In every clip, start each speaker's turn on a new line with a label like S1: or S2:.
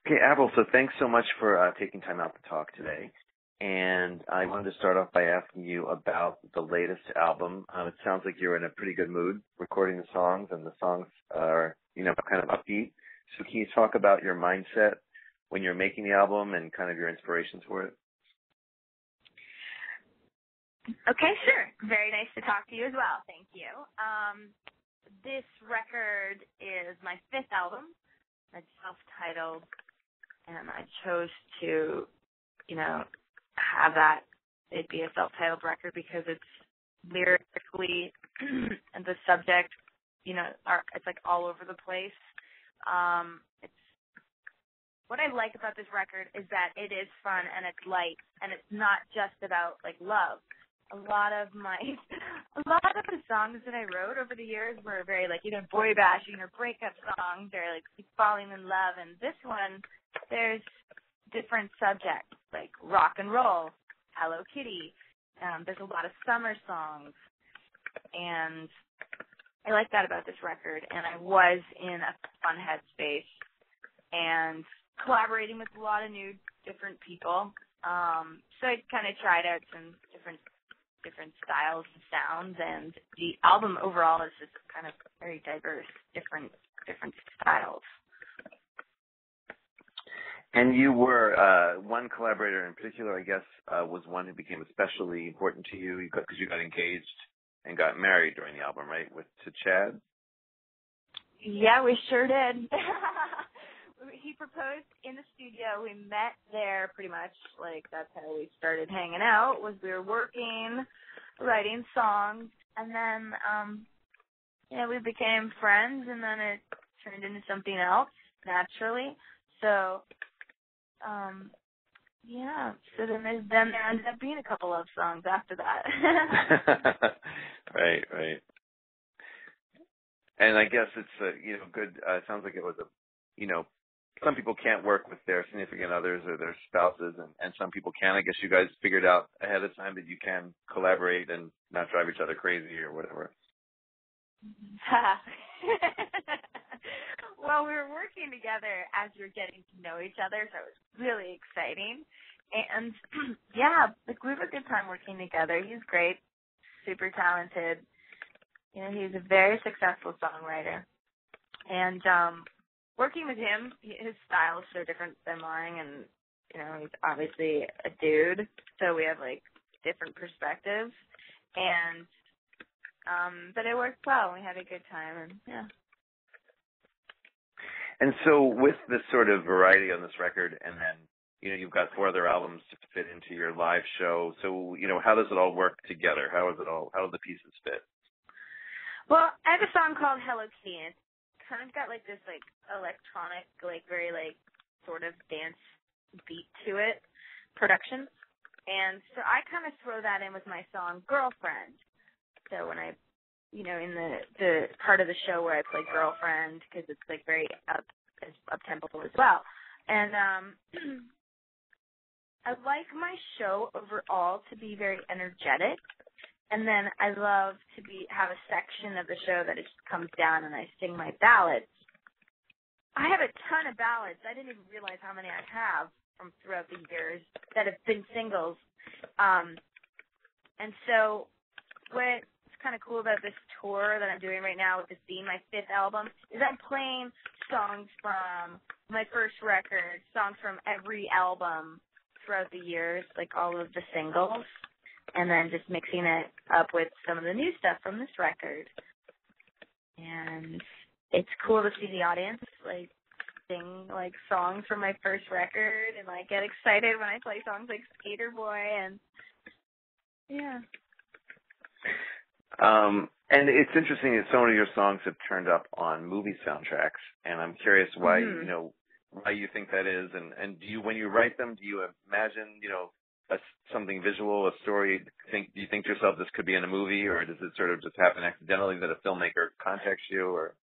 S1: Okay, Avril, so thanks so much for taking time out to talk today. And I wanted to start off by asking you about the latest album. It sounds like you're in a pretty good mood recording the songs, and the songs are, kind of upbeat. So can you talk about your mindset when you're making the album and kind of your inspirations for it?
S2: Okay, sure. Very nice to talk to you as well. Thank you. This record is my fifth album. It's self-titled, and I chose to, have that it be a self-titled record because it's lyrically and the subject, it's like all over the place. It's what I like about this record is that it is fun and it's light and it's not just about like love. A lot of the songs that I wrote over the years were very like either boy bashing or breakup songs or like falling in love. And this one, there's different subjects like rock and roll, Hello Kitty. There's a lot of summer songs, and I like that about this record. And I was in a fun headspace and collaborating with a lot of new different people. So I kind of tried out some different styles and sounds, and the album overall is just kind of very diverse, different styles.
S1: And you were one collaborator in particular, I guess, was one who became especially important to you because you got engaged and got married during the album, right? To Chad?
S2: Yeah, we sure did. He proposed in the studio. We met there pretty much. Like, that's how we started hanging out, was we were working, writing songs, and then, we became friends, and then it turned into something else, naturally. So, so then there ended up being a couple of songs after that.
S1: Right. And I guess it's, good, it sounds like it was some people can't work with their significant others or their spouses, and some people can. I guess you guys figured out ahead of time that you can collaborate and not drive each other crazy or whatever.
S2: Well, we were working together as we were getting to know each other, so it was really exciting. And, we have a good time working together. He's great, super talented. He's a very successful songwriter. And working with him, his style is so different than mine, and, he's obviously a dude, so we have, different perspectives. And, but it worked well. We had a good time, and, yeah.
S1: And so with this sort of variety on this record, and then, you've got 4 other albums to fit into your live show. So, how does it all work together? How do the pieces fit?
S2: Well, I have a song called Hello Kitty, and it's kind of got this electronic, very sort of dance beat to it, production. And so I kind of throw that in with my song Girlfriend. So when I, in the part of the show where I play Girlfriend, because it's very up-tempo as well. And I like my show overall to be very energetic. And then I love to have a section of the show that it just comes down and I sing my ballads. I have a ton of ballads. I didn't even realize how many I have from throughout the years that have been singles. And so what's kind of cool about this tour that I'm doing right now with this being my 5th album is I'm playing songs from my first record, songs from every album throughout the years, all of the singles. And then just mixing it up with some of the new stuff from this record. And it's cool to see the audience, sing, songs from my first record and, get excited when I play songs like Skater Boy and, yeah.
S1: And it's interesting that so many of your songs have turned up on movie soundtracks, and I'm curious why, why you think that is. And do you, when you write them, do you imagine, something visual, a story? Do you think to yourself this could be in a movie, or does it sort of just happen accidentally that a filmmaker contacts you? Or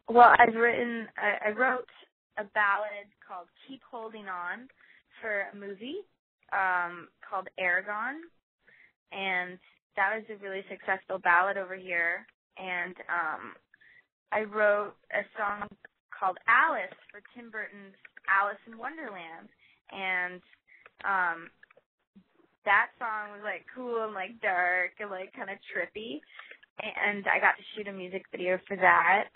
S2: well, I wrote a ballad called "Keep Holding On" for a movie called Aragon, and that was a really successful ballad over here. And I wrote a song called Alice for Tim Burton's Alice in Wonderland. And that song was like cool and like dark and like kind of trippy. And I got to shoot a music video for that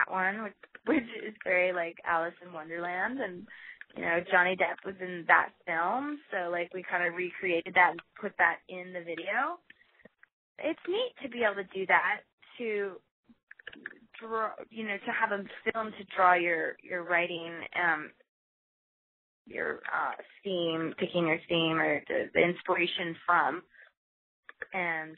S2: one, which is very like Alice in Wonderland. And, you know, Johnny Depp was in that film, so like we kind of recreated that and put that in the video. It's neat to be able to do that, to draw, you know, to have a film to draw your writing, your theme, picking your theme or the inspiration from. And,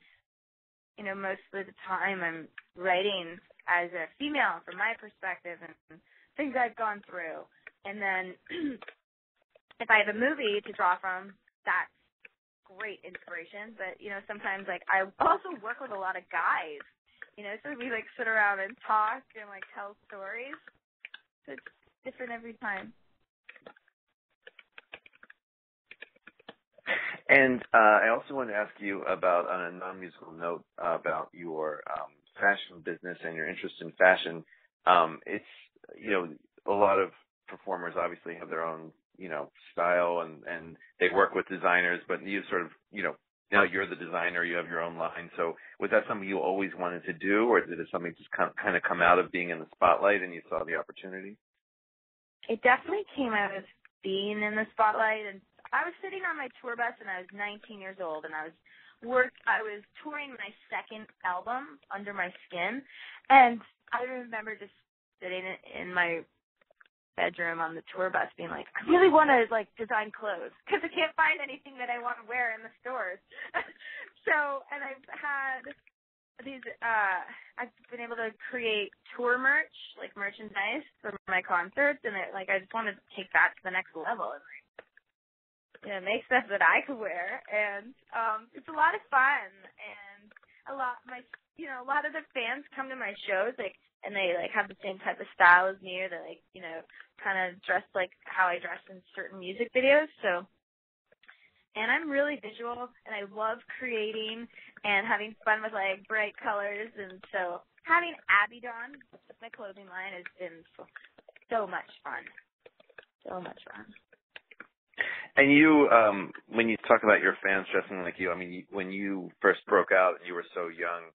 S2: you know, most of the time I'm writing as a female from my perspective and things I've gone through. And then if I have a movie to draw from, that's great inspiration. But, you know, sometimes, like, I also work with a lot of guys, you know, so we, like, sit around and talk and, like, tell stories. So it's different every time.
S1: And I also wanted to ask you about, on a non-musical note, about your fashion business and your interest in fashion. It's, you know, a lot of performers obviously have their own, you know, style and they work with designers, but you sort of, you know, now you're the designer, you have your own line. So was that something you always wanted to do, or did it something just kind of come out of being in the spotlight and you saw the opportunity?
S2: It definitely came out of being in the spotlight. And I was sitting on my tour bus and I was 19 years old and I was touring my second album, Under My Skin, and I remember just sitting in my bedroom on the tour bus being like, I really want to like design clothes because I can't find anything that I want to wear in the stores. So, and I've had these, I've been able to create tour merch, like merchandise for my concerts, and I just wanted to take that to the next level and make stuff that I could wear. And it's a lot of fun, and a lot of the fans come to my shows, like, and they like have the same type of style as me, or they like, you know, kind of dress like how I dress in certain music videos. So, and I'm really visual, and I love creating and having fun with like bright colors. And so having Abidon, my clothing line, has been so much fun. So much fun.
S1: And you, when you talk about your fans dressing like you, I mean, when you first broke out and you were so young,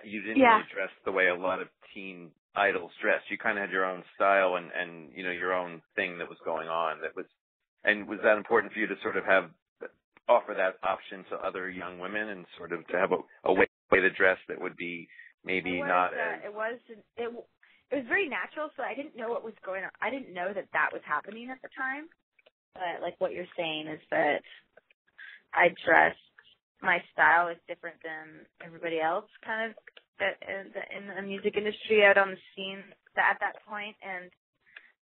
S1: you didn't really dress the way a lot of teen idols dressed. You kind of had your own style and you know, your own thing that was going on. And was that important for you to sort of offer that option to other young women and sort of to have a way to dress that would be maybe not as... It
S2: was very natural, so I didn't know what was going on. I didn't know that was happening at the time. But like what you're saying is that I dressed, my style is different than everybody else kind of in the music industry out on the scene at that point. And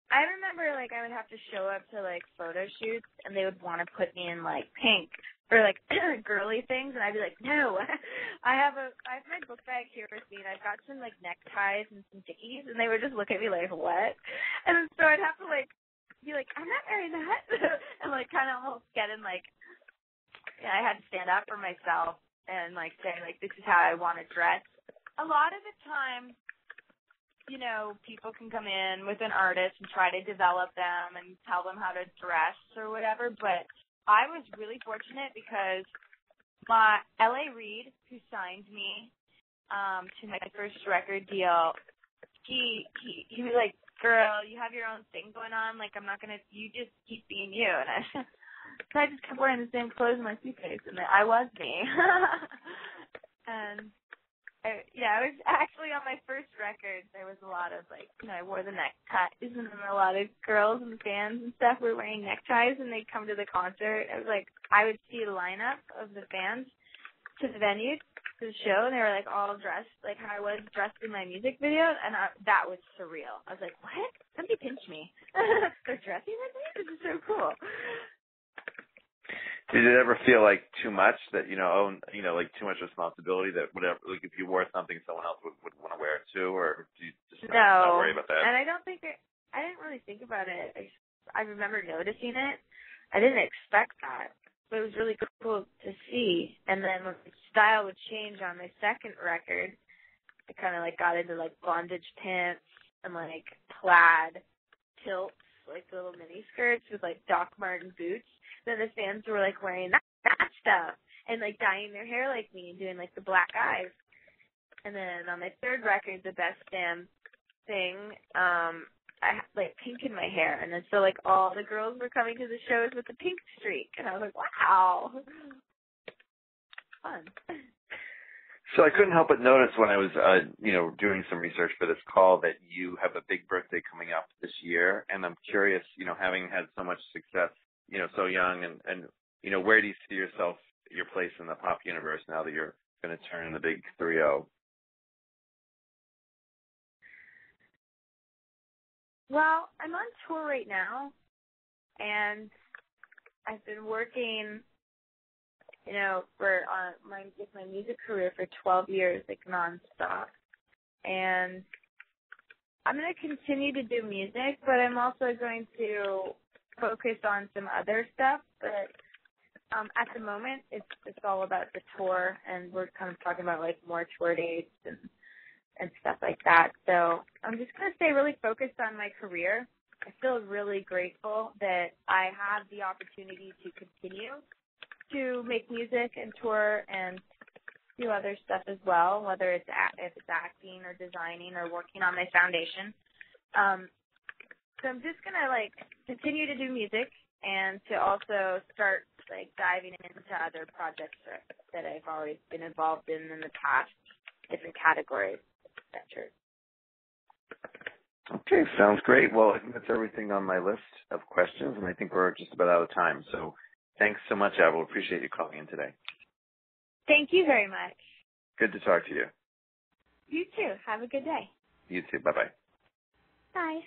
S2: I remember like I would have to show up to like photo shoots and they would want to put me in like pink or like girly things, and I'd be like, no, I have my book bag here with me and I've got some like neckties and some dickies, and they would just look at me like, what? And so I'd have to like be like, I'm not wearing that and like kind of almost get in like, yeah, I had to stand up for myself and like say like, this is how I want to dress. A lot of the time, you know, people can come in with an artist and try to develop them and tell them how to dress or whatever, but I was really fortunate because my L.A. Reid, who signed me to my first record deal, he was like, girl, you have your own thing going on, like you just keep being you. And I just kept wearing the same clothes in my suitcase, and I was me. And I was actually on my first record. There was a lot of like, you know, I wore the neckties, and a lot of girls and fans and stuff were wearing neckties, and they'd come to the concert. I was like, I would see the lineup of the fans to the venue, to the show, and they were like all dressed like how I was dressed in my music video, and that was surreal. I was like, what? Somebody pinch me. They're dressing like me? This is so cool.
S1: Did it ever feel like too much that, like too much responsibility that whatever, like if you wore something, someone else would want to wear it too, or do you just not worry about that?
S2: And I didn't really think about it. I remember noticing it. I didn't expect that, but it was really cool to see. And then when the style would change on my second record, I kind of like got into like bondage pants and like plaid kilts, like little mini skirts with like Doc Marten boots. Then the fans were like wearing that stuff and like dyeing their hair like me and doing like the black eyes. And then on my third record, The Best Damn Thing, I had like pink in my hair, and then so like all the girls were coming to the shows with the pink streak, and I was like, wow, fun.
S1: So I couldn't help but notice when I was, doing some research for this call that you have a big birthday coming up this year, and I'm curious, having had so much success, so young, and where do you see yourself, your place in the pop universe now that you're going to turn the big 3-0?
S2: Well, I'm on tour right now, and I've been working, with my music career for 12 years, like nonstop. And I'm going to continue to do music, but I'm also going to focus on some other stuff. But at the moment, it's all about the tour, and we're kind of talking about like more tour dates and stuff like that. So I'm just going to stay really focused on my career. I feel really grateful that I have the opportunity to continue to make music and tour and do other stuff as well, whether it's if it's acting or designing or working on my foundation. So I'm just going to like continue to do music and to also start like diving into other projects that I've always been involved in the past, different categories.
S1: Okay, sounds great. Well, I think that's everything on my list of questions, and I think we're just about out of time. So thanks so much, Avril. Appreciate you calling in today.
S2: Thank you very much.
S1: Good to talk to you.
S2: You too. Have a good day.
S1: You too. Bye-bye.
S2: Bye.